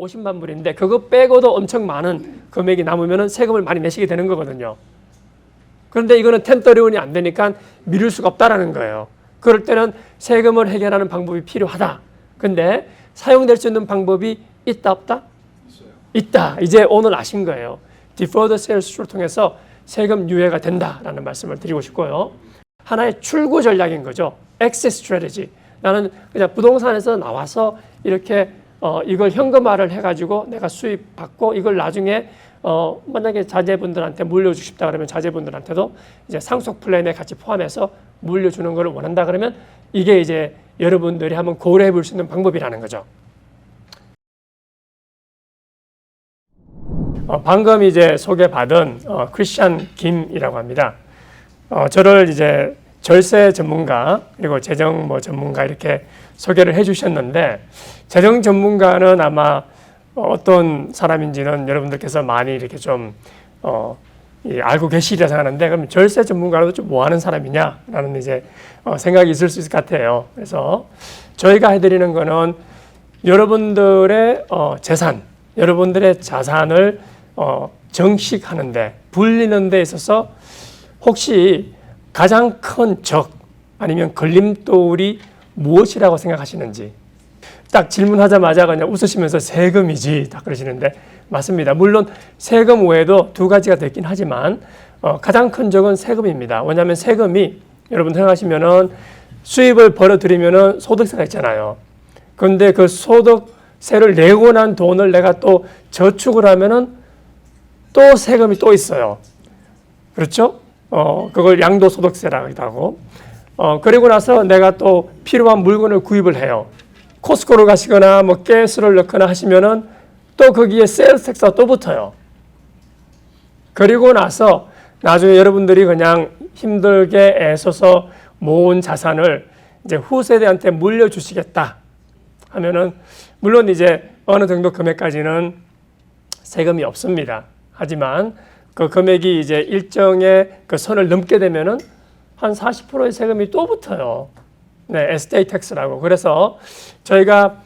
50만 불인데 그거 빼고도 엄청 많은 금액이 남으면 세금을 많이 내시게 되는 거거든요. 그런데 이거는 1031이 안 되니까 미룰 수가 없다라는 거예요. 그럴 때는 세금을 해결하는 방법이 필요하다. 근데 사용될 수 있는 방법이 있다 없다? 있다. 이제 오늘 아신 거예요. Deferred Sales True를 통해서 세금 유예가 된다라는 말씀을 드리고 싶고요. 하나의 출구 전략인 거죠. Exit Strategy. 나는 그냥 부동산에서 나와서 이렇게 이걸 현금화를 해가지고 내가 수입 받고 이걸 나중에 만약에 자제분들한테 물려주고 싶다 그러면 자제분들한테도 이제 상속 플랜에 같이 포함해서 물려주는 걸 원한다 그러면 이게 이제 여러분들이 한번 고려해 볼 수 있는 방법이라는 거죠. 방금 이제 소개받은 크리스찬 김이라고 합니다. 저를 이제 절세 전문가 그리고 재정 전문가 이렇게 소개를 해주셨는데 재정 전문가는 아마 어떤 사람인지는 여러분들께서 많이 이렇게 좀 알고 계시리라 생각하는데 그럼 절세 전문가로도 좀 뭐 하는 사람이냐라는 이제 생각이 있을 수 있을 것 같아요. 그래서 저희가 해드리는 거는 여러분들의 재산, 여러분들의 자산을 정식하는데 불리는 데 있어서 혹시 가장 큰 적 아니면 걸림돌이 무엇이라고 생각하시는지 딱 질문하자마자 그냥 웃으시면서 세금이지 딱 그러시는데 맞습니다. 물론 세금 외에도 두 가지가 더 있긴 하지만 가장 큰 적은 세금입니다. 왜냐하면 세금이 여러분 생각하시면은 수입을 벌어들이면은 소득세가 있잖아요. 그런데 그 소득세를 내고 난 돈을 내가 또 저축을 하면은 또 세금이 또 있어요. 그렇죠? 그걸 양도소득세라고 하고 그리고 나서 내가 또 필요한 물건을 구입을 해요. 코스코를 가시거나 뭐 가스를 넣거나 하시면은 또 거기에 세일스 텍스가 또 붙어요. 그리고 나서 나중에 여러분들이 그냥 힘들게 애써서 모은 자산을 이제 후세대한테 물려주시겠다 하면은 물론 이제 어느 정도 금액까지는 세금이 없습니다. 하지만 그 금액이 이제 일정의 그 선을 넘게 되면은 한 40%의 세금이 또 붙어요. 네, 에스테이트 텍스라고. 그래서 저희가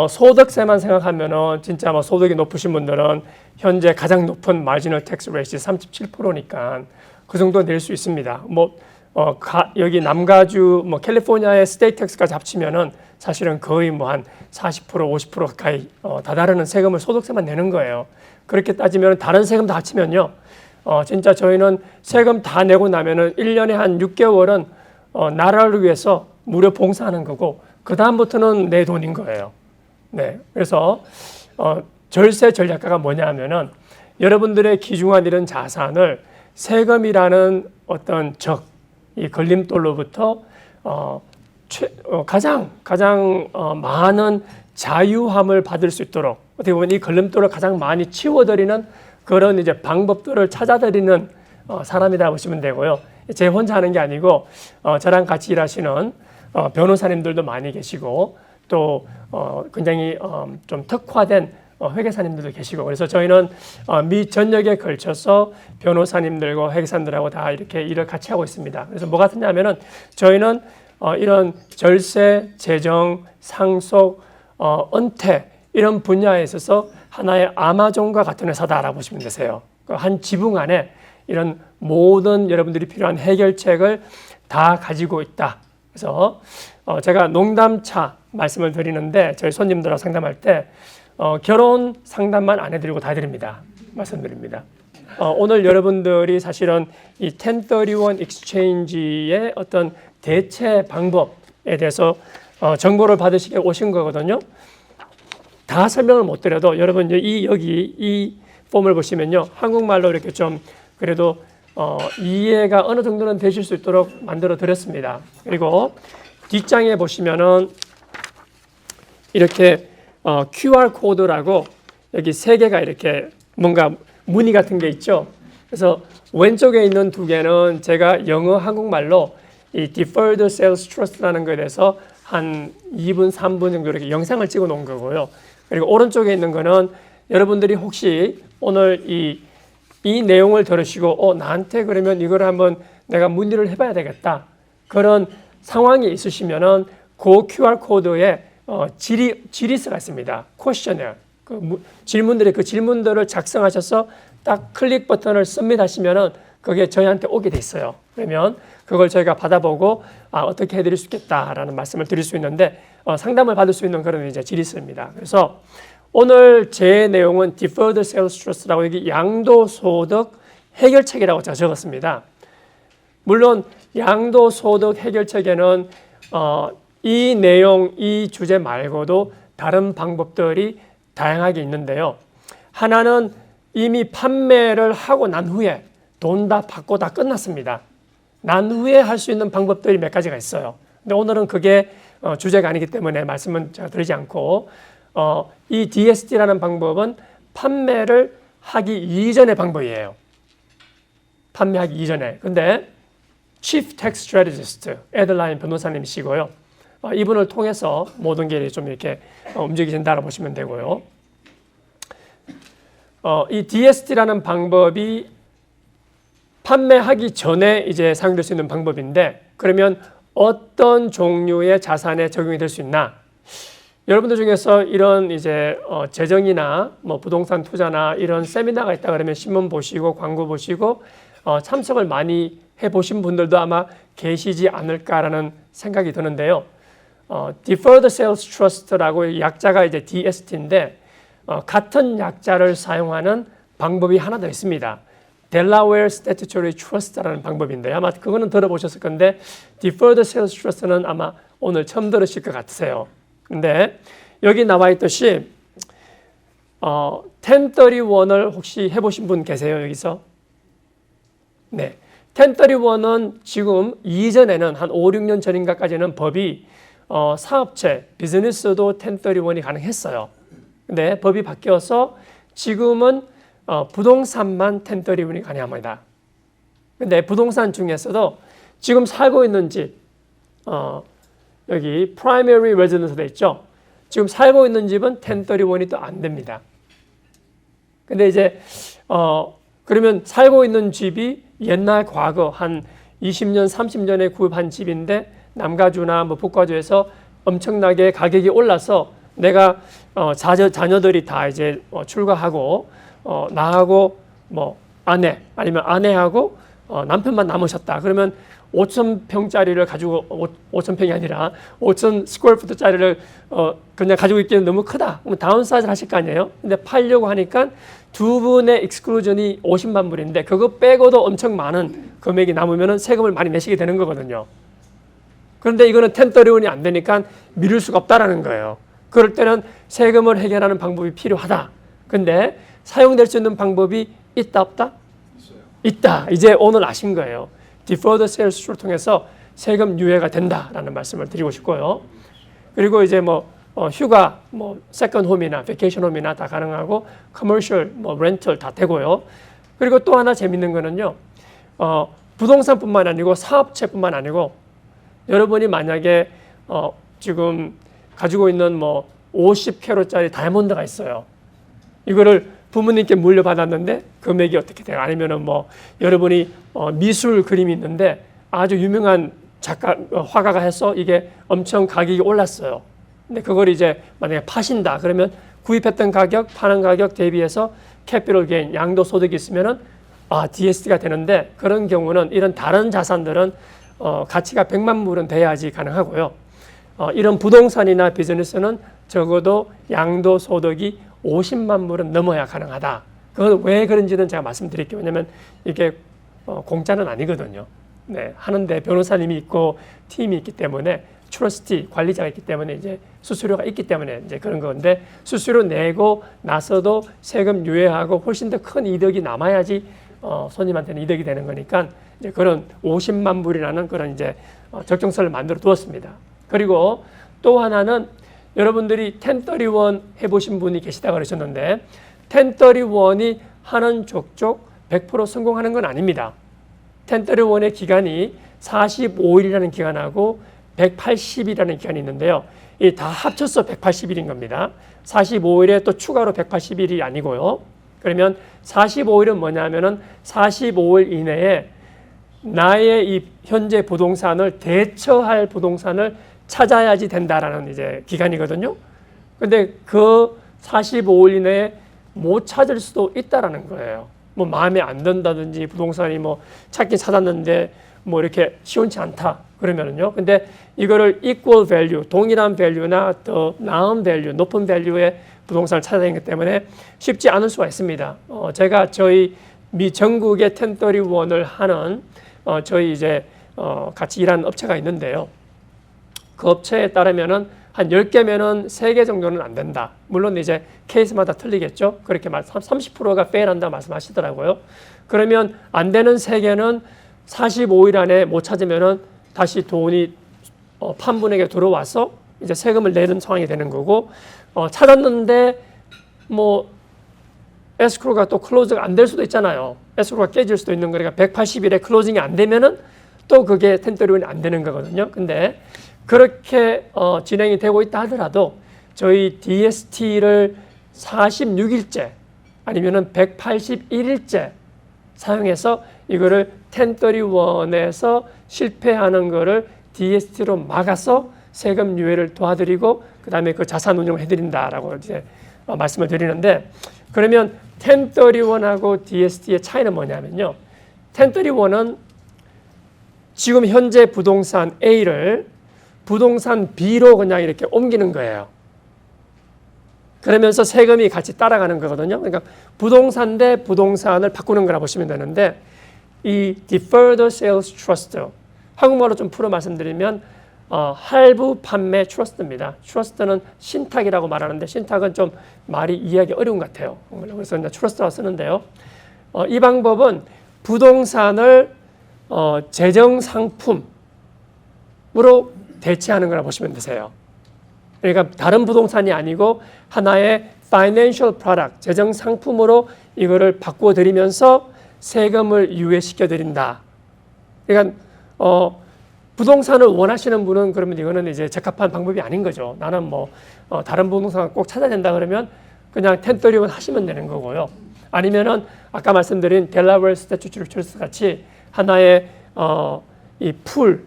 소득세만 생각하면은 진짜 뭐 소득이 높으신 분들은 현재 가장 높은 마지널 텍스 레이트 37%니까 그 정도 낼 수 있습니다. 여기 남가주 캘리포니아의 스테이트 텍스까지 합치면은 사실은 거의 한 40% 50% 가까이 다다르는 세금을 소득세만 내는 거예요. 그렇게 따지면 다른 세금 다 합치면요. 진짜 저희는 세금 다 내고 나면은 1년에 한 6개월은 나라를 위해서 무료 봉사하는 거고 그 다음부터는 내 돈인 거예요. 네, 그래서 절세 전략가가 뭐냐 하면은 여러분들의 귀중한 이런 자산을 세금이라는 어떤 이 걸림돌로부터 가장 많은 자유함을 받을 수 있도록 어떻게 보면 이 걸림돌을 가장 많이 치워드리는 그런 이제 방법들을 찾아드리는 사람이다 보시면 되고요. 제 혼자 하는 게 아니고 저랑 같이 일하시는 변호사님들도 많이 계시고 또 굉장히 좀 특화된 회계사님들도 계시고 그래서 저희는 미 전역에 걸쳐서 변호사님들과 회계사님들하고 다 이렇게 일을 같이 하고 있습니다. 그래서 뭐 같으냐면은 저희는 이런 절세, 재정, 상속, 은퇴 이런 분야에 있어서 하나의 아마존과 같은 회사다라고 보시면 되세요. 한 지붕 안에 이런 모든 여러분들이 필요한 해결책을 다 가지고 있다. 그래서 제가 농담차 말씀을 드리는데 저희 손님들하고 상담할 때 결혼 상담만 안 해드리고 다 해드립니다. 말씀드립니다. 오늘 여러분들이 사실은 이 1031 exchange의 어떤 대체 방법에 대해서 정보를 받으시게 오신 거거든요. 다 설명을 못 드려도 여러분 여기 이 폼을 보시면요. 한국말로 이렇게 좀 그래도 이해가 어느 정도는 되실 수 있도록 만들어 드렸습니다. 그리고 뒷장에 보시면은 이렇게 QR 코드라고 여기 세 개가 이렇게 뭔가 무늬 같은 게 있죠. 그래서 왼쪽에 있는 두 개는 제가 영어 한국말로 이 Deferred Sales Trust라는 거에 대해서 한 2분, 3분 정도 이렇게 영상을 찍어 놓은 거고요. 그리고 오른쪽에 있는 거는 여러분들이 혹시 오늘 이 내용을 들으시고 나한테 그러면 이걸 한번 내가 문의를 해봐야 되겠다. 그런 상황이 있으시면은 그 QR 코드에 지리스가 있습니다. 퀘스처네어. 질문들의 그 질문들을 작성하셔서 딱 클릭 버튼을 서밋하시면은 그게 저희한테 오게 돼 있어요. 그러면 그걸 저희가 받아보고 어떻게 해드릴 수 있겠다라는 말씀을 드릴 수 있는데 상담을 받을 수 있는 그런 이제 지리스입니다. 그래서 오늘 제 내용은 Deferred Sales Trust라고 여기 양도소득 해결책이라고 제가 적었습니다. 물론 양도소득 해결책에는 이 내용, 이 주제 말고도 다른 방법들이 다양하게 있는데요. 하나는 이미 판매를 하고 난 후에 돈 다 받고 다 끝났습니다. 난 후에 할 수 있는 방법들이 몇 가지가 있어요. 근데 오늘은 그게 주제가 아니기 때문에 말씀은 제가 드리지 않고 이 DST라는 방법은 판매를 하기 이전의 방법이에요. 판매하기 이전에. 근데 Chief Tax Strategist 에들라인 변호사님이시고요. 이분을 통해서 모든 게 좀 이렇게 움직이신다고 보시면 되고요. 이 DST라는 방법이 판매하기 전에 이제 사용될 수 있는 방법인데 그러면 어떤 종류의 자산에 적용이 될 수 있나? 여러분들 중에서 이런 이제 재정이나 뭐 부동산 투자나 이런 세미나가 있다 그러면 신문 보시고 광고 보시고 참석을 많이 해보신 분들도 아마 계시지 않을까라는 생각이 드는데요. Deferred Sales Trust라고 약자가 이제 DST인데 같은 약자를 사용하는 방법이 하나 더 있습니다. Delaware Statutory Trust라는 방법인데 아마 그거는 들어보셨을 건데 Deferred Sales Trust는 아마 오늘 처음 들으실 것 같으세요. 근데 여기 나와 있듯이 1031을 혹시 해보신 분 계세요 여기서? 네, 1031은 지금 이전에는 한 5, 6년 전인가까지는 법이 사업체, 비즈니스도 1031이 가능했어요. 근데 법이 바뀌어서 지금은 부동산만 1031이 가능합니다. 근데 부동산 중에서도 지금 살고 있는 집, 여기 primary residence 돼 있죠. 지금 살고 있는 집은 1031이 또 안 됩니다. 근데 이제 그러면 살고 있는 집이 옛날 과거 한 20년, 30년에 구입한 집인데 남가주나 뭐 북가주에서 엄청나게 가격이 올라서 내가 자녀들이 다 이제 출가하고 나하고 뭐 아내 아니면 아내하고 남편만 남으셨다. 그러면 5,000평짜리를 가지고 5,000평이 아니라 5,000 스퀘어푸트짜리를 그냥 가지고 있기는 너무 크다. 그러면 다운사이즈를 하실 거 아니에요. 근데 팔려고 하니까 두 분의 익스클루전이 50만 불인데 그거 빼고도 엄청 많은 금액이 남으면 세금을 많이 내시게 되는 거거든요. 그런데 이거는 1031이 안 되니까 미룰 수가 없다라는 거예요. 그럴 때는 세금을 해결하는 방법이 필요하다. 근데 사용될 수 있는 방법이 있다 없다? 있다. 이제 오늘 아신 거예요. Deferred Sales Trust를 통해서 세금 유예가 된다라는 말씀을 드리고 싶고요. 그리고 이제 뭐 휴가, 뭐 세컨 홈이나 베케이션 홈이나 다 가능하고 커머셜, 뭐 렌털 다 되고요. 그리고 또 하나 재밌는 거는요. 부동산뿐만 아니고 사업체뿐만 아니고 여러분이 만약에 지금 가지고 있는 뭐 50캐롯짜리 다이아몬드가 있어요. 이거를 부모님께 물려받았는데 금액이 어떻게 돼요? 아니면은 뭐 여러분이 미술 그림이 있는데 아주 유명한 작가, 화가가 해서 이게 엄청 가격이 올랐어요. 근데 그걸 이제 만약에 파신다. 그러면 구입했던 가격, 파는 가격 대비해서 캐피털 게인, 양도소득이 있으면은 DST가 되는데 그런 경우는 이런 다른 자산들은 가치가 100만 불은 돼야지 가능하고요. 이런 부동산이나 비즈니스는 적어도 양도소득이 50만 불은 넘어야 가능하다. 그건 왜 그런지는 제가 말씀드릴게요. 왜냐하면 이게 공짜는 아니거든요. 네, 하는데 변호사님이 있고 팀이 있기 때문에 트러스티 관리자가 있기 때문에 이제 수수료가 있기 때문에 이제 그런 건데 수수료 내고 나서도 세금 유예하고 훨씬 더 큰 이득이 남아야지 손님한테는 이득이 되는 거니까 이제 그런 50만 불이라는 그런 이제 적정선을 만들어 두었습니다. 그리고 또 하나는 여러분들이 1031 해보신 분이 계시다고 그러셨는데 1031이 하는 족족 100% 성공하는 건 아닙니다. 1031의 기간이 45일이라는 기간하고 180일이라는 기간이 있는데요. 이 다 합쳐서 180일인 겁니다. 45일에 또 추가로 180일이 아니고요. 그러면 45일은 뭐냐면은 45일 이내에 나의 이 현재 부동산을 대처할 부동산을 찾아야지 된다라는 이제 기간이거든요. 근데 그 45일 이내에 못 찾을 수도 있다라는 거예요. 뭐 마음에 안 든다든지 부동산이 뭐 찾긴 찾았는데 뭐 이렇게 시원치 않다 그러면은요. 근데 이거를 equal value, 동일한 value나 더 나은 value, 높은 value의 부동산을 찾아야 되기 때문에 쉽지 않을 수가 있습니다. 제가 저희 미 전국의 1031을 하는 저희 이제 같이 일하는 업체가 있는데요. 그 업체에 따르면은 한 10개면은 3개 정도는 안 된다. 물론 이제 케이스마다 틀리겠죠. 그렇게 30%가 페일한다 말씀하시더라고요. 그러면 안 되는 3개는 45일 안에 못 찾으면은 다시 돈이 판분에게 들어와서 이제 세금을 내는 상황이 되는 거고, 찾았는데 뭐 에스크로가 또 클로즈가 안 될 수도 있잖아요. 에스크로가 깨질 수도 있는 거니까 180일에 클로징이 안 되면은 또 그게 1031이 안 되는 거거든요. 근데 그렇게 진행이 되고 있다 하더라도 저희 DST를 46일째 아니면은 181일째 사용해서 이거를 1031에서 실패하는 거를 DST로 막아서 세금 유예를 도와드리고 그 다음에 그 자산 운용을 해드린다라고 이제 말씀을 드리는데, 그러면 1031하고 DST의 차이는 뭐냐면요. 1031은 지금 현재 부동산 A를 부동산 B로 그냥 이렇게 옮기는 거예요. 그러면서 세금이 같이 따라가는 거거든요. 그러니까 부동산 대 부동산을 바꾸는 거라 보시면 되는데, 이 Deferred Sales Trust, 한국말로 좀 풀어 말씀드리면 할부 판매 트러스트입니다. 트러스트는 신탁이라고 말하는데 신탁은 좀 말이 이해하기 어려운 것 같아요. 그래서 이제 트러스트라고 쓰는데요. 이 방법은 부동산을 재정 상품으로 대체하는 거라 보시면 되세요. 그러니까 다른 부동산이 아니고 하나의 financial product, 재정 상품으로 이거를 바꾸어 드리면서 세금을 유예시켜 드린다. 그러니까 부동산을 원하시는 분은 그러면 이거는 이제 적합한 방법이 아닌 거죠. 나는 뭐 다른 부동산 꼭 찾아야 된다 그러면 그냥 1031 하시면 되는 거고요. 아니면은 아까 말씀드린 델라웨어 스태튜토리 트러스트 같이 하나의 이 풀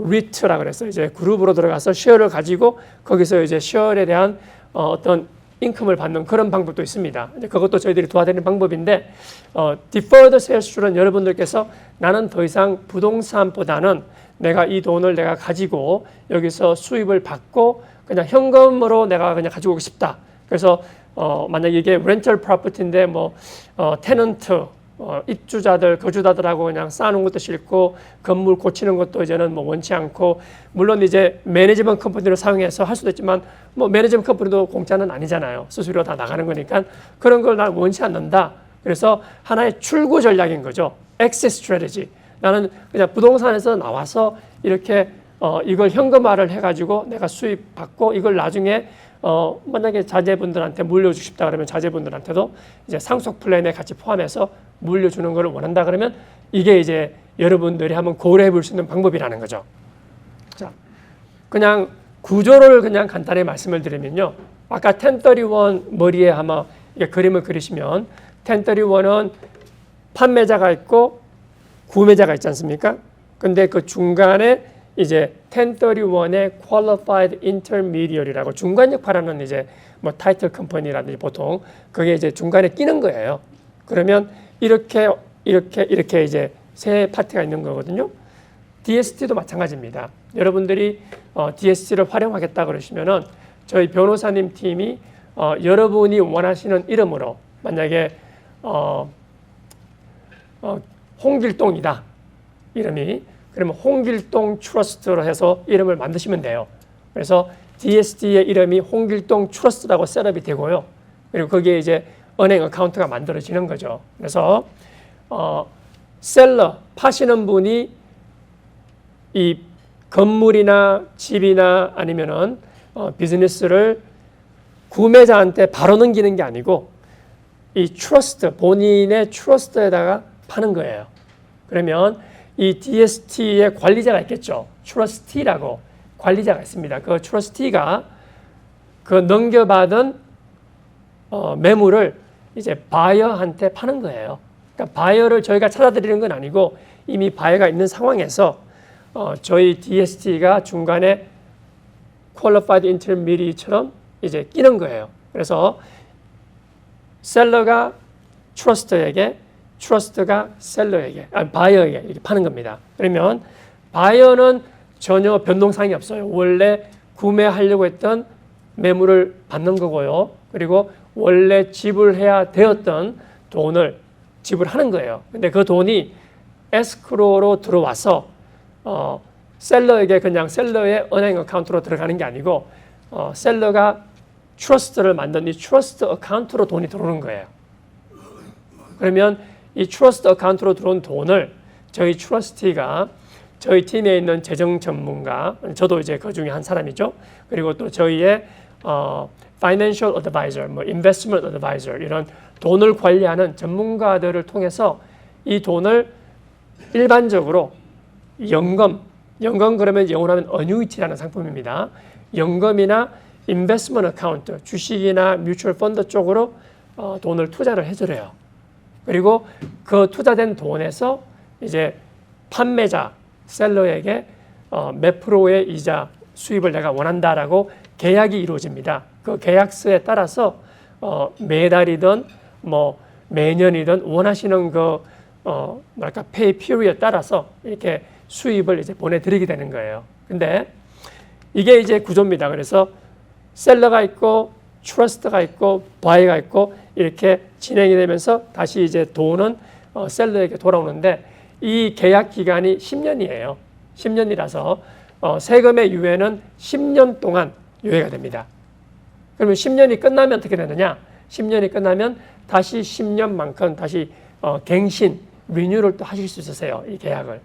리트라 그래서 이제 그룹으로 들어가서 쉐어를 가지고 거기서 이제 쉐어에 대한 어떤 인컴을 받는 그런 방법도 있습니다. 이제 그것도 저희들이 도와드리는 방법인데, Deferred Sales True는 여러분들께서 나는 더 이상 부동산보다는 내가 이 돈을 내가 가지고 여기서 수입을 받고 그냥 현금으로 내가 그냥 가지고 오고 싶다. 그래서 만약 이게 렌털 프로퍼티인데 뭐 테넌트 입주자들, 거주자들하고 그냥 쌓아놓은 것도 싫고 건물 고치는 것도 이제는 뭐 원치 않고, 물론 이제 매니지먼트 컴퍼니를 사용해서 할 수도 있지만 뭐 매니지먼트 컴퍼니도 공짜는 아니잖아요. 수수료 다 나가는 거니까 그런 걸 난 원치 않는다. 그래서 하나의 출구 전략인 거죠. 엑시트 스트래티지. 나는 그냥 부동산에서 나와서 이렇게 이걸 현금화를 해가지고 내가 수입 받고 이걸 나중에 만약에 자제분들한테 물려주고 싶다 그러면 자제분들한테도 이제 상속 플랜에 같이 포함해서 물려주는 걸 원한다 그러면 이게 이제 여러분들이 한번 고려해 볼 수 있는 방법이라는 거죠. 자, 그냥 구조를 그냥 간단히 말씀을 드리면요. 아까 1031 머리에 아마 이게 그림을 그리시면 1031은 판매자가 있고 구매자가 있지 않습니까? 근데 그 중간에 이제 1031의 Qualified Intermediary라고 중간 역할하는 이제 뭐 타이틀 컴퍼니라든지 보통 그게 이제 중간에 끼는 거예요. 그러면 이렇게 이제 세 파트가 있는 거거든요. DST도 마찬가지입니다. 여러분들이 DST를 활용하겠다 그러시면은 저희 변호사님 팀이 여러분이 원하시는 이름으로 만약에 홍길동이다 이름이, 그러면 홍길동 트러스트로 해서 이름을 만드시면 돼요. 그래서 DST의 이름이 홍길동 트러스트라고 셋업이 되고요. 그리고 거기에 이제 은행 어카운트가 만들어지는 거죠. 그래서 셀러 파시는 분이 이 건물이나 집이나 아니면은 비즈니스를 구매자한테 바로 넘기는 게 아니고 이 트러스트, 본인의 트러스트에다가 파는 거예요. 그러면 이 DST의 관리자가 있겠죠. 트러스티라고 관리자가 있습니다. 그 트러스티가 그 넘겨받은 매물을 이제 바이어한테 파는 거예요. 그러니까 바이어를 저희가 찾아드리는 건 아니고 이미 바이어가 있는 상황에서 저희 DST가 중간에 Qualified Intermediary처럼 이제 끼는 거예요. 그래서 셀러가 트러스트에게, 트러스트가 셀러에게, 바이어에게 이렇게 파는 겁니다. 그러면 바이어는 전혀 변동사항이 없어요. 원래 구매하려고 했던 매물을 받는 거고요. 그리고 원래 지불해야 되었던 돈을 지불하는 거예요. 근데 그 돈이 에스크로로 들어와서 셀러에게 그냥 셀러의 은행 어카운트로 들어가는 게 아니고 셀러가 트러스트를 만든 이 트러스트 어카운트로 돈이 들어오는 거예요. 그러면 이 트러스트 어카운트로 들어온 돈을 저희 트러스티가 저희 팀에 있는 재정 전문가, 저도 이제 그 중에 한 사람이죠. 그리고 또 저희의 financial advisor, 뭐 investment advisor 이런 돈을 관리하는 전문가들을 통해서 이 돈을 일반적으로 연금 그러면 영어로 하면 annuity라는 상품입니다. 연금이나 investment account, 주식이나 뮤추얼 펀드 쪽으로 돈을 투자를 해드려요. 그리고 그 투자된 돈에서 이제 판매자, 셀러에게 몇 프로의 이자 수입을 내가 원한다라고 계약이 이루어집니다. 그 계약서에 따라서 매달이든 뭐 매년이든 원하시는 그 뭐랄까 페이 피리에 따라서 이렇게 수입을 이제 보내드리게 되는 거예요. 근데 이게 이제 구조입니다. 그래서 셀러가 있고 트러스트가 있고 바이가 있고 이렇게 진행이 되면서 다시 이제 돈은 셀러에게 돌아오는데 이 계약 기간이 10년이에요. 10년이라서 세금의 유예는 10년 동안 유예가 됩니다. 그러면 10년이 끝나면 어떻게 되느냐? 10년이 끝나면 다시 10년만큼 다시 갱신, 리뉴를 또 하실 수 있으세요. 이 계약을.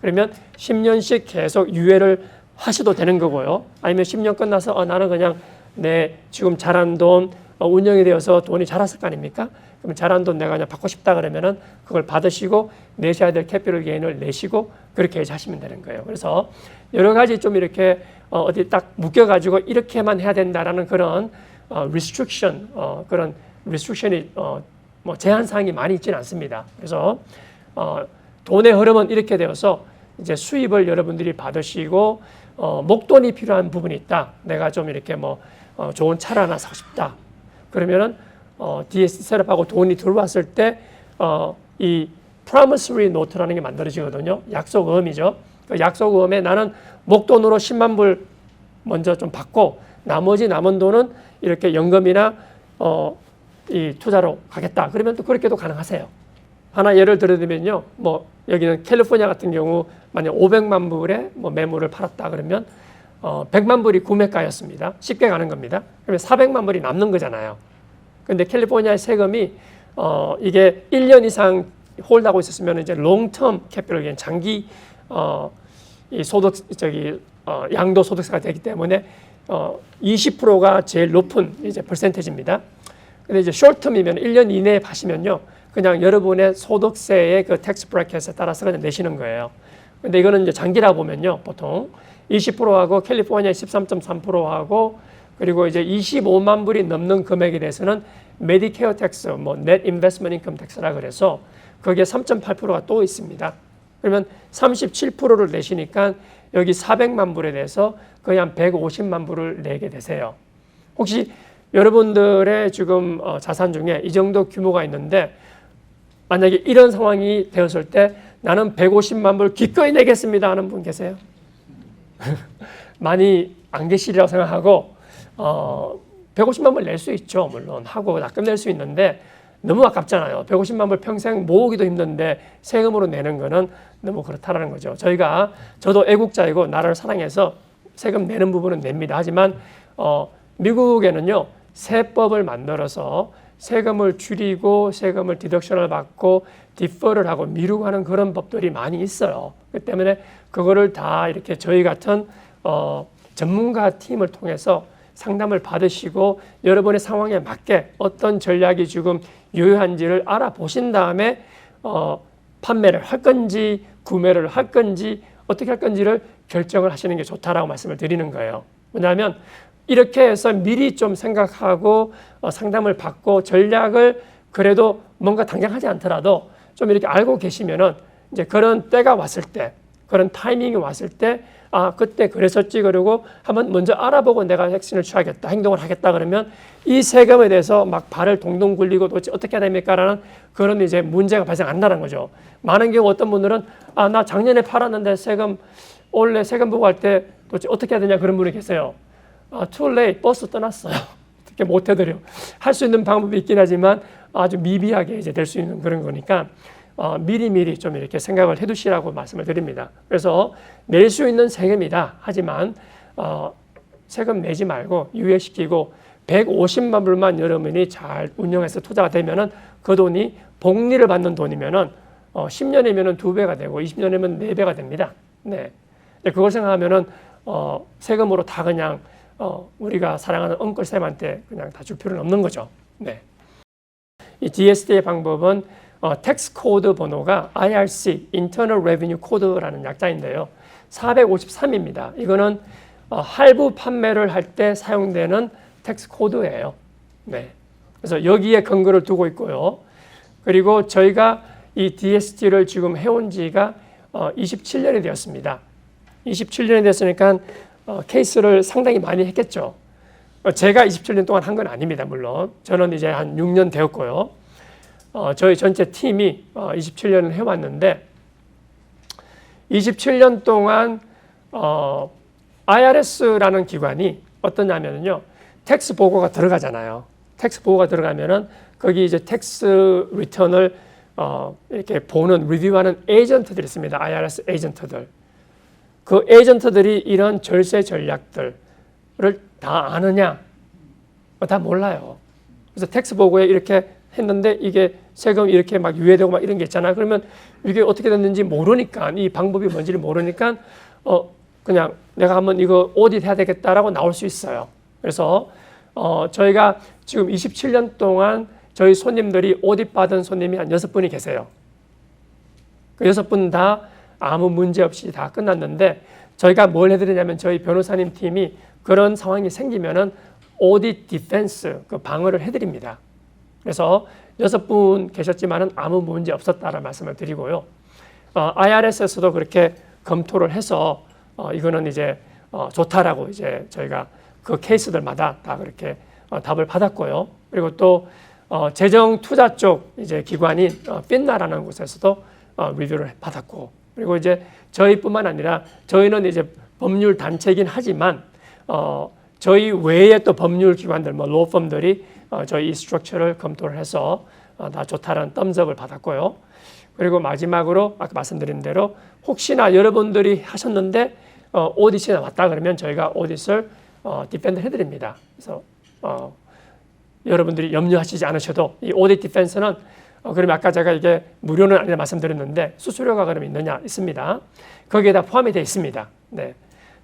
그러면 10년씩 계속 유예를 하셔도 되는 거고요. 아니면 10년 끝나서 나는 그냥 내 지금 자란 돈 운영이 되어서 돈이 자랐을 거 아닙니까? 그럼 자란 돈 내가 그냥 받고 싶다 그러면은 그걸 받으시고 내셔야 될 캐피털 게인을 내시고 그렇게 이제 하시면 되는 거예요. 그래서 여러 가지 좀 이렇게 어디 딱 묶여가지고 이렇게만 해야 된다라는 그런 restriction, 그런 restriction이 뭐 제한 사항이 많이 있지는 않습니다. 그래서 돈의 흐름은 이렇게 되어서 이제 수입을 여러분들이 받으시고 목돈이 필요한 부분이 있다. 내가 좀 이렇게 뭐 좋은 차를 하나 사고 싶다. 그러면은 DST 셋업하고 돈이 들어왔을 때 이 promissory note라는 게 만들어지거든요. 약속음이죠. 그 약속음에 나는 목돈으로 10만 불 먼저 좀 받고 나머지 남은 돈은 이렇게 연금이나 이 투자로 가겠다. 그러면 또 그렇게도 가능하세요. 하나 예를 들어드리면요. 뭐 여기는 캘리포니아 같은 경우 만약 500만 불의 뭐 매물을 팔았다 그러면 100만 불이 구매가였습니다. 쉽게 가는 겁니다. 그러면 400만 불이 남는 거잖아요. 근데 캘리포니아의 세금이 이게 1년 이상 홀드하고 있었으면 이제 롱텀 캐피털 장기 이 소득 양도 소득세가 되기 때문에 20%가 제일 높은 이제 퍼센테이지입니다. 근데 이제 숏텀이면 1년 이내에 파시면요. 그냥 여러분의 소득세의 그 텍스 브래켓에 따라서 그냥 내시는 거예요. 근데 이거는 이제 장기라 보면요. 보통 20%하고 캘리포니아 13.3%하고 그리고 이제 25만 불이 넘는 금액에 대해서는 메디케어 텍스, 뭐 넷 인베스트먼트 인컴 텍스라 그래서 거기에 3.8%가 또 있습니다. 그러면 37%를 내시니까 여기 400만 불에 대해서 거의 한 150만 불을 내게 되세요. 혹시 여러분들의 지금 자산 중에 이 정도 규모가 있는데 만약에 이런 상황이 되었을 때 나는 150만 불 기꺼이 내겠습니다 하는 분 계세요? 많이 안 계시리라고 생각하고 150만 불 낼 수 있죠. 물론 하고 납금낼 수 있는데 너무 아깝잖아요. 150만 불 평생 모으기도 힘든데 세금으로 내는 거는 너무 그렇다라는 거죠. 저도 애국자이고 나라를 사랑해서 세금 내는 부분은 냅니다. 하지만 미국에는요. 세법을 만들어서 세금을 줄이고 세금을 디덕션을 받고 디퍼를 하고 미루고 하는 그런 법들이 많이 있어요. 그렇기 때문에 그거를 다 이렇게 저희 같은 전문가 팀을 통해서 상담을 받으시고 여러분의 상황에 맞게 어떤 전략이 지금 유효한지를 알아보신 다음에 판매를 할 건지 구매를 할 건지 어떻게 할 건지를 결정을 하시는 게 좋다라고 말씀을 드리는 거예요. 왜냐하면 이렇게 해서 미리 좀 생각하고 상담을 받고 전략을 그래도 뭔가 당장 하지 않더라도 좀 이렇게 알고 계시면은 이제 그런 때가 왔을 때 그런 타이밍이 왔을 때 아, 그때 그랬었지. 그러고 한번 먼저 알아보고 내가 액션을 취하겠다, 행동을 하겠다 그러면 이 세금에 대해서 막 발을 동동 굴리고 도대체 어떻게 해야 됩니까? 라는 그런 이제 문제가 발생한다는 거죠. 많은 경우 어떤 분들은 아, 나 작년에 팔았는데 원래 세금 보고 할 때 도대체 어떻게 해야 되냐 그런 분이 계세요. 아, too late. 버스 떠났어요. 어떻게 못 해드려. 할 수 있는 방법이 있긴 하지만 아주 미비하게 이제 될 수 있는 그런 거니까 미리미리 좀 이렇게 생각을 해 두시라고 말씀을 드립니다. 그래서 낼 수 있는 세금이다. 하지만 세금 내지 말고 유예시키고 150만 불만 여러분이 잘 운영해서 투자가 되면은 그 돈이 복리를 받는 돈이면은 10년이면은 2배가 되고 20년이면 4배가 됩니다. 네. 그걸 생각하면은 세금으로 다 그냥 우리가 사랑하는 엉클쌤한테 그냥 다 줄 필요는 없는 거죠. 네. 이 DST의 방법은 텍스 코드 번호가 IRC, Internal Revenue Code라는 약자인데요. 453입니다. 이거는 할부 판매를 할 때 사용되는 텍스 코드예요. 네. 그래서 여기에 근거를 두고 있고요. 그리고 저희가 이 DST를 지금 해온 지가 27년이 되었습니다. 27년이 됐으니까 케이스를 상당히 많이 했겠죠. 제가 27년 동안 한 건 아닙니다. 물론 저는 이제 한 6년 되었고요. 저희 전체 팀이 27년을 해왔는데 27년 동안 IRS라는 기관이 어떠냐면요, 텍스 보고가 들어가잖아요. 텍스 보고가 들어가면은 거기 이제 텍스 리턴을 이렇게 보는 리뷰하는 에이전트들이 있습니다. IRS 에이전트들. 그 에이전트들이 이런 절세 전략들을 다 아느냐? 다 몰라요. 그래서 텍스 보고에 이렇게 했는데 이게 세금 이렇게 막 유예되고 막 이런 게 있잖아요. 그러면 이게 어떻게 됐는지 모르니까, 이 방법이 뭔지를 모르니까 그냥 내가 한번 이거 오디트 해야 되겠다라고 나올 수 있어요. 그래서 저희가 지금 27년 동안 저희 손님들이 오디트 받은 손님이 한 6분이 계세요. 그 6분 다 아무 문제 없이 다 끝났는데 저희가 뭘 해드리냐면 저희 변호사님 팀이 그런 상황이 생기면은 오디트 디펜스 그 방어를 해드립니다. 그래서 6분 계셨지만은 아무 문제 없었다라는 말씀을 드리고요. IRS에서도 그렇게 검토를 해서 이거는 이제 좋다라고 이제 저희가 그 케이스들마다 다 그렇게 답을 받았고요. 그리고 또 재정 투자 쪽 이제 기관인 핀나라는 곳에서도 리뷰를 받았고, 그리고 이제 저희뿐만 아니라 저희는 이제 법률 단체이긴 하지만 저희 외에 또 법률 기관들, 뭐 로펌들이 저희 이 스트럭처를 검토를 해서 다 좋다라는 덤스업을 받았고요. 그리고 마지막으로 아까 말씀드린 대로 혹시나 여러분들이 하셨는데 오디트가 왔다 그러면 저희가 오디트를 디펜드 해드립니다. 그래서 여러분들이 염려하시지 않으셔도 이 오디트 디펜스는 그러면 아까 제가 이게 무료는 아니라 말씀드렸는데 수수료가 그러면 있느냐? 있습니다. 거기에 다 포함이 되어 있습니다. 네.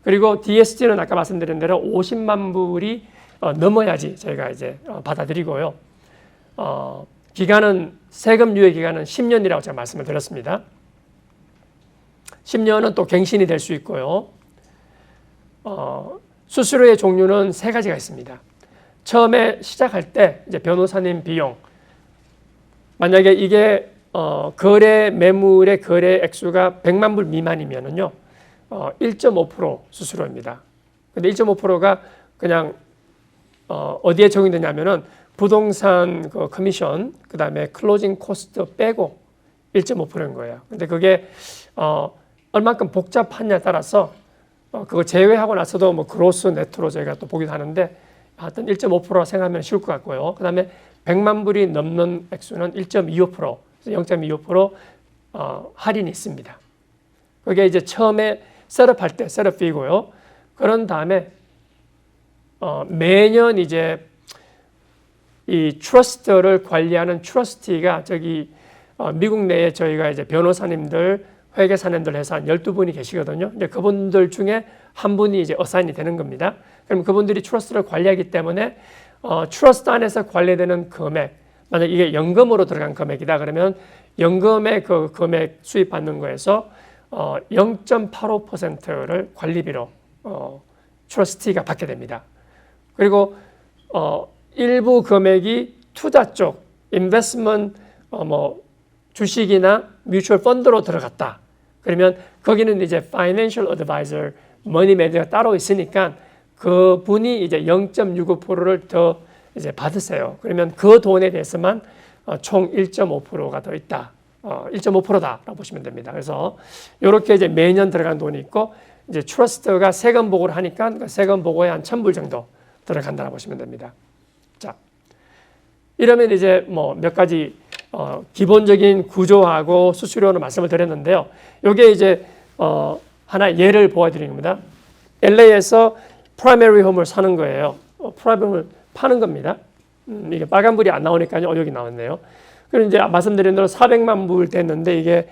그리고 DST는 아까 말씀드린 대로 50만 불이 넘어야지 저희가 이제 받아들이고요. 기간은 세금 유예 기간은 10년이라고 제가 말씀을 드렸습니다. 10년은 또 갱신이 될 수 있고요. 수수료의 종류는 3가지가 있습니다. 처음에 시작할 때 이제 변호사님 비용, 만약에 이게 거래 매물의 거래 액수가 100만 불 미만이면은요 1.5% 수수료입니다. 근데 1.5%가 그냥 어디에 적용되냐면은 부동산 그 커미션, 그 다음에 클로징 코스트 빼고 1.5%인 거예요. 근데 그게 얼만큼 복잡하냐에 따라서 그거 제외하고 나서도 뭐 그로스 네트로 저희가 또 보기도 하는데 하여튼 1.5% 생각하면 쉬울 것 같고요. 그 다음에 100만 불이 넘는 액수는 1.25%, 0.25% 할인이 있습니다. 그게 이제 처음에 셋업할 때 셋업 피고요. 그런 다음에 매년 이제 이 트러스트를 관리하는 트러스티가 저기 미국 내에 저희가 이제 변호사님들, 회계사님들 해서 한 12분이 계시거든요. 이제 그분들 중에 한 분이 이제 어사인이 되는 겁니다. 그럼 그분들이 트러스트를 관리하기 때문에 트러스트 안에서 관리되는 금액, 만약 이게 연금으로 들어간 금액이다 그러면 연금의 그 금액 수입받는 거에서 0.85%를 관리비로 트러스티가 받게 됩니다. 그리고 일부 금액이 투자 쪽, 인베스트먼트 뭐 주식이나 뮤추얼 펀드로 들어갔다. 그러면 거기는 이제 파이낸셜 어드바이저 머니 매니저가 따로 있으니까 그 분이 이제 0.65%를 더 이제 받으세요. 그러면 그 돈에 대해서만 총 1.5%가 더 있다. 1.5%다라고 보시면 됩니다. 그래서 이렇게 이제 매년 들어간 돈이 있고 이제 트러스트가 세금 보고를 하니까 그 세금 보고에 한 1,000불 정도 들어간다고 보시면 됩니다. 자, 이러면 이제 뭐 몇 가지 기본적인 구조하고 수수료를 말씀을 드렸는데요. 이게 이제 하나 예를 보여드리는 겁니다. LA에서 프라이머리 홈을 사는 거예요. 프라이머리 홈을 파는 겁니다. 이게 빨간불이 안 나오니까요. 여기 나왔네요. 그리고 이제 말씀드린 대로 400만 불 됐는데 이게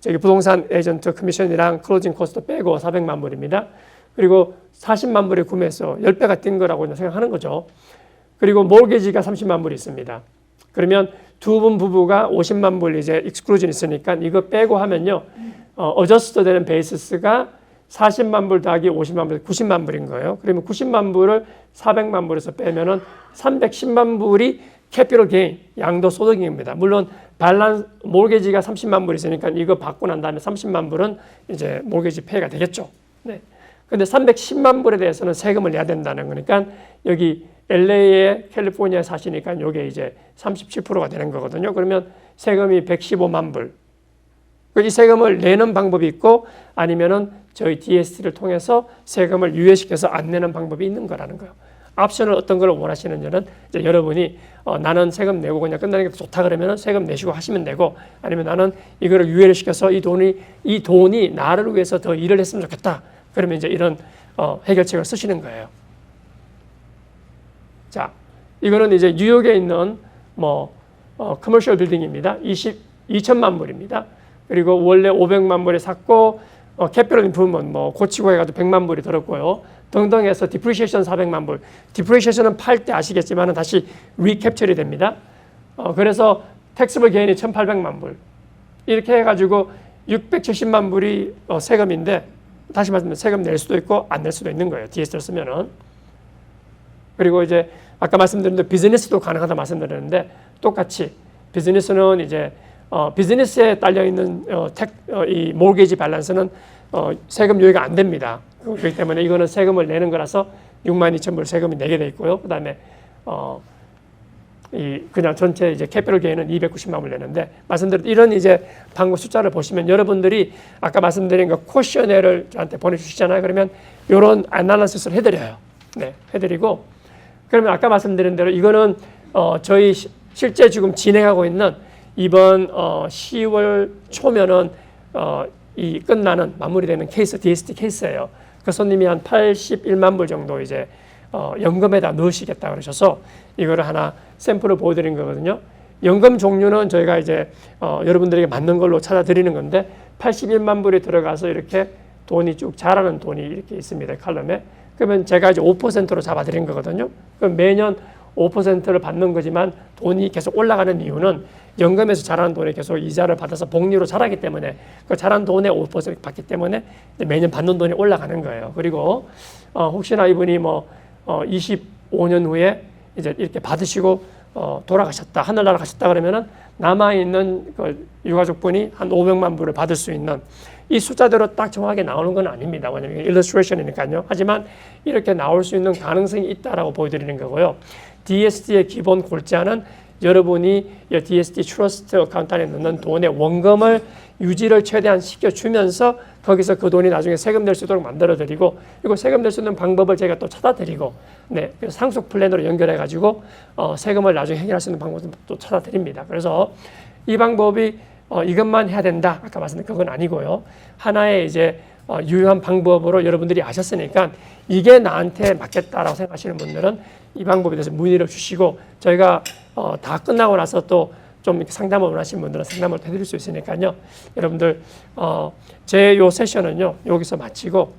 저기 부동산 에이전트 커미션이랑 클로징 코스트 빼고 400만 불입니다. 그리고 40만 불에 구매해서 10배가 뛴 거라고 생각하는 거죠. 그리고 모기지가 30만 불이 있습니다. 그러면 두 분 부부가 50만 불 이제 익스클루전 있으니까 이거 빼고 하면요. 어저스트 되는 베이시스가 40만 불 더하기 50만 불, 90만 불인 거예요. 그러면 90만 불을 400만 불에서 빼면은 310만 불이 캐피털 게인, 양도 소득입니다. 물론 몰게지가 30만 불 있으니까 이거 받고 난 다음에 30만 불은 이제 몰게지 페이가 되겠죠. 네. 근데 310만 불에 대해서는 세금을 내야 된다는 거니까 여기 LA에 캘리포니아에 사시니까 이게 이제 37%가 되는 거거든요. 그러면 세금이 115만 불. 이 세금을 내는 방법이 있고 아니면은 저희 DST를 통해서 세금을 유예시켜서 안 내는 방법이 있는 거라는 거예요. 옵션을 어떤 걸 원하시는지는 이제 여러분이 나는 세금 내고 그냥 끝나는 게 좋다 그러면 세금 내시고 하시면 되고 아니면 나는 이거를 유예를 시켜서 이 돈이 나를 위해서 더 일을 했으면 좋겠다. 그러면 이제 이런 해결책을 쓰시는 거예요. 자, 이거는 이제 뉴욕에 있는 커머셜 빌딩입니다. 2천만 불입니다. 그리고 원래 500만 불에 샀고 캐피털 인프루먼트 고치고 해가지고 100만 불이 들었고요. 등등 해서 디프리시에이션 400만 불. 디프리시에이션은 팔 때 아시겠지만 다시 리캡처리 됩니다. 그래서 텍스블 게인이 1,800만 불. 이렇게 해가지고 670만 불이 세금인데 다시 말하면 세금 낼 수도 있고 안 낼 수도 있는 거예요. DS를 쓰면은. 그리고 이제 아까 말씀드린 대로 비즈니스도 가능하다 말씀드렸는데 똑같이 비즈니스는 이제 비즈니스에 딸려 있는 이 몰게지 밸런스는 세금 유예가 안 됩니다. 그렇기 때문에 이거는 세금을 내는 거라서 62,000불 세금이 내게 돼 있고요. 그다음에 그냥 전체 이제 캐피털 게인은 290만 불 내는데 말씀드린 이런 이제 방법 숫자를 보시면 여러분들이 아까 말씀드린 그 퀘셔너를 저한테 보내주시잖아요. 그러면 이런 애널리시스를 해드려요. 네, 해드리고 그러면 아까 말씀드린 대로 이거는 저희 실제 지금 진행하고 있는 이번 10월 초면은 이 끝나는 마무리되는 케이스 DST 케이스예요. 그 손님이 한 81만 불 정도 이제 연금에다 넣으시겠다 그러셔서 이거를 하나 샘플을 보여드린 거거든요. 연금 종류는 저희가 이제 여러분들에게 맞는 걸로 찾아드리는 건데 81만 불이 들어가서 이렇게 돈이 쭉 자라는 돈이 이렇게 있습니다. 칼럼에. 그러면 제가 이제 5%로 잡아드린 거거든요. 그럼 매년 5%를 받는 거지만 돈이 계속 올라가는 이유는 연금에서 자라는 돈이 계속 이자를 받아서 복리로 자라기 때문에 그 자란 돈의 5% 받기 때문에 매년 받는 돈이 올라가는 거예요. 그리고 혹시나 이분이 25년 후에 이제 이렇게 받으시고 돌아가셨다, 하늘나라 가셨다 그러면은 남아있는 그 유가족분이 한 500만 불을 받을 수 있는 이 숫자대로 딱 정확하게 나오는 건 아닙니다. 왜냐하면 일러스트레이션이니까요. 하지만 이렇게 나올 수 있는 가능성이 있다라고 보여드리는 거고요. DST의 기본 골자는 여러분이 DST 트러스트 어카운트 안에 넣는 돈의 원금을 유지를 최대한 시켜주면서 거기서 그 돈이 나중에 세금 낼 수 있도록 만들어드리고 그리고 세금 낼 수 있는 방법을 제가 또 찾아드리고 네, 상속 플랜으로 연결해가지고 세금을 나중에 해결할 수 있는 방법도 또 찾아드립니다. 그래서 이 방법이 이것만 해야 된다. 아까 말씀드린 그건 아니고요. 하나의 이제 유효한 방법으로 여러분들이 아셨으니까 이게 나한테 맞겠다라고 생각하시는 분들은 이 방법에 대해서 문의를 주시고 저희가 다 끝나고 나서 또 좀 상담을 원하시는 분들은 상담을 해드릴 수 있으니까요. 여러분들 제 요 세션은요 여기서 마치고